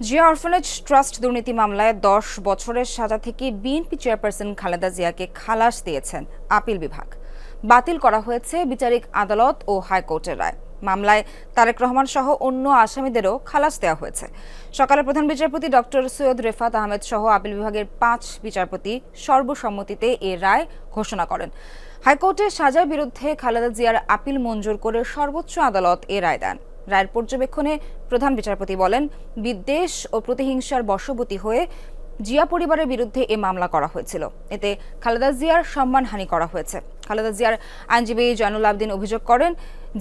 Zia orphanage trust দুর্নীতি মামলায় ১০ বছরের সাজা থেকে বিএনপি চেয়ারপারসন খালেদা জিয়াকে খালাস দিয়েছেন আপিল বিভাগ। বাতিল করা হয়েছে বিচারিক আদালত ও হাইকোর্টের রায়। মামলায় তারেক রহমান সহ অন্য আসামিদেরও খালাস দেওয়া হয়েছে। সকালে প্রধান বিচারপতি ডক্টর সৈয়দ রেফাত আহমেদ সহ আপিল বিভাগের ৫ বিচারপতি সর্বসম্মতিতে এ রায় ঘোষণা করেন। হাইকোর্টের সাজার বিরুদ্ধে খালেদা জিয়ার আপিল মঞ্জুর করে সর্বোচ্চ আদালত এ রায় দেন। রায়ের পর্যবেক্ষণে প্রধান বিচারপতি বলেন, বিদ্বেষ ও প্রতিহিংসার বশবর্তী হয়ে জিয়া পরিবারের বিরুদ্ধে এ মামলা করা হয়েছিল। এতে খালেদা জিয়ার সম্মানহানি করা হয়েছে। খালেদা জিয়ার আইনজীবী জয়নুল আবদিন অভিযোগ করেন,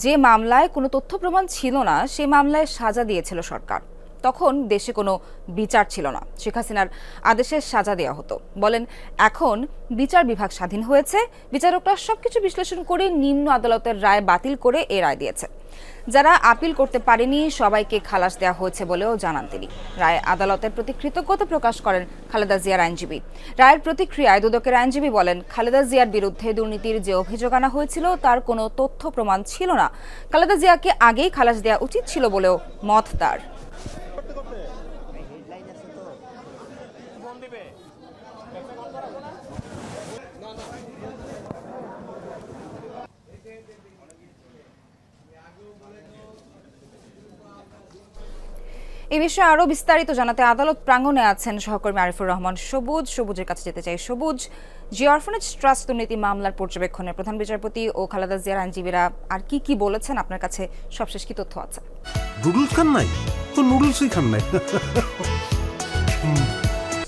যে মামলায় কোনো তথ্য প্রমাণ ছিল না সেই মামলায় সাজা দিয়েছিল সরকার। তখন দেশে কোনো বিচার ছিল না, শেখ হাসিনার আদেশের সাজা দেওয়া হতো। বলেন, এখন বিচার বিভাগ স্বাধীন হয়েছে, বিচারকরা সবকিছু বিশ্লেষণ করে নিম্ন আদালতের রায় বাতিল করে এ রায় দিয়েছে। যারা আপিল করতে পারেনি সবাইকে খালাস দেওয়া হয়েছে বলেও জানান তিনি। রায়ে আদালতের প্রতি কৃতজ্ঞতা প্রকাশ করেন খালেদা জিয়ার আইনজীবী। রায়ের প্রতিক্রিয়ায় দুদকের আইনজীবী বলেন, খালেদা জিয়ার বিরুদ্ধে দুর্নীতির যে অভিযোগ আনা হয়েছিল তার কোনো তথ্য প্রমাণ ছিল না। খালেদা জিয়াকে আগেই খালাস দেওয়া উচিত ছিল বলেও মত তার। এই বিষয়ে আরো বিস্তারিত জানাতে আদালত প্রাঙ্গণে আছেন সহকর্মী আরিফুর রহমান সবুজ। সবুজের কাছে যেতে চাই। সবুজ, জিয়া অরফানেজ ট্রাস্ট দুর্নীতি মামলার পর্যবেক্ষণে প্রধান বিচারপতি ও খালেদা জিয়ার আইনজীবীরা আর কি বলেছেন, আপনার কাছে সবশেষ কি তথ্য আছে? নুডলস খান নাই তো নুডলসই খান নাই।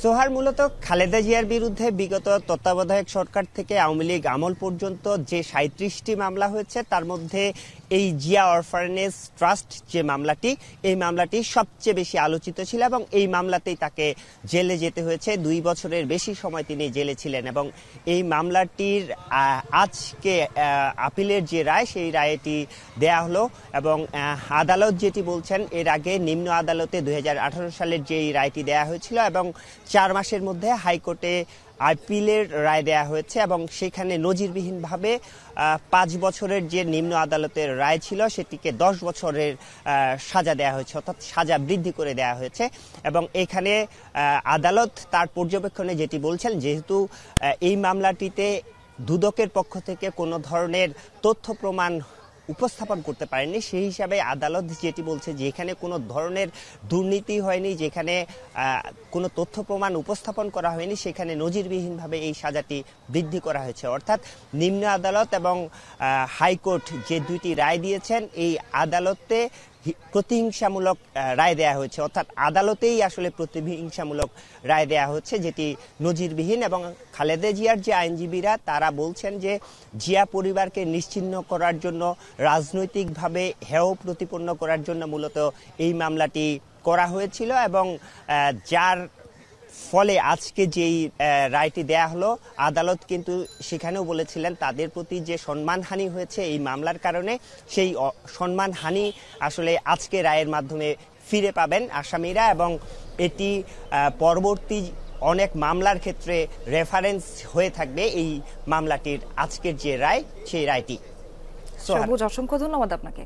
সোহার, মূলত খালেদা জিয়ার বিরুদ্ধে বিগত তত্ত্বাবধায়ক সরকার থেকে আওয়ামী লীগ আমল পর্যন্ত যে ৩৭টি মামলা হয়েছে তার মধ্যে এই জিয়া অরফানেজ ট্রাস্ট যে মামলাটি, এই মামলাটি সবচেয়ে বেশি আলোচিত ছিল এবং এই মামলাতেই তাকে জেলে যেতে হয়েছে। ২ বছরের বেশি সময় তিনি জেলে ছিলেন এবং এই মামলাটির আজকে আপিলের যে রায় সেই রায়টি দেয়া হলো এবং আদালত যেটি বলছেন, এর আগে নিম্ন আদালতে ২০১৮ সালের যেই রায়টি দেয়া হয়েছিল এবং ৪ মাসের মধ্যে হাইকোর্টে আপিলের রায় দেয়া হয়েছে এবং সেখানে নজিরবিহীনভাবে ৫ বছরের যে নিম্ন আদালতের রায় ছিল সেটিকে ১০ বছরের সাজা দেয়া হয়েছে, অর্থাৎ সাজা বৃদ্ধি করে দেয়া হয়েছে। এবং এখানে আদালত তার পর্যবেক্ষণে যেটি বলছেন, যেহেতু এই মামলাটিতে দুদকের পক্ষ থেকে কোনো ধরনের তথ্য প্রমাণ উপস্থাপন করতে পারেননি, সেই হিসাবে আদালত যেটি বলছে যে এখানে কোনো ধরনের দুর্নীতি হয়নি, যেখানে কোনো তথ্য প্রমাণ উপস্থাপন করা হয়নি, সেখানে নজিরবিহীনভাবে এই সাজাটি বৃদ্ধি করা হয়েছে। অর্থাৎ নিম্ন আদালত এবং হাইকোর্ট যে দুইটি রায় দিয়েছেন, এই আদালতে প্রতিহিংসামূলক রায় দেয়া হয়েছে, অর্থাৎ আদালতেই আসলে প্রতিহিংসামূলক রায় দেয়া হচ্ছে, যেটি নজিরবিহীন। এবং খালেদা জিয়ার যে আইনজীবীরা তারা বলছেন যে জিয়া পরিবারকে নিশ্চিহ্ন করার জন্য, রাজনৈতিকভাবে হেয় প্রতিপন্ন করার জন্য মূলত এই মামলাটি করা হয়েছিল এবং যার ফলে আজকে যেই রায়টি দেয়া হলো, আদালত কিন্তু সেখানেও বলেছিলেন তাদের প্রতি যে সম্মানহানি হয়েছে এই মামলার কারণে, সেই সম্মানহানি আসলে আজকে রায়ের মাধ্যমে ফিরে পাবেন আসামিরা এবং এটি পরবর্তী অনেক মামলার ক্ষেত্রে রেফারেন্স হয়ে থাকবে এই মামলাটির আজকের যে রায়, সেই রায়টি। সবুজ, অসংখ্য ধন্যবাদ আপনাকে।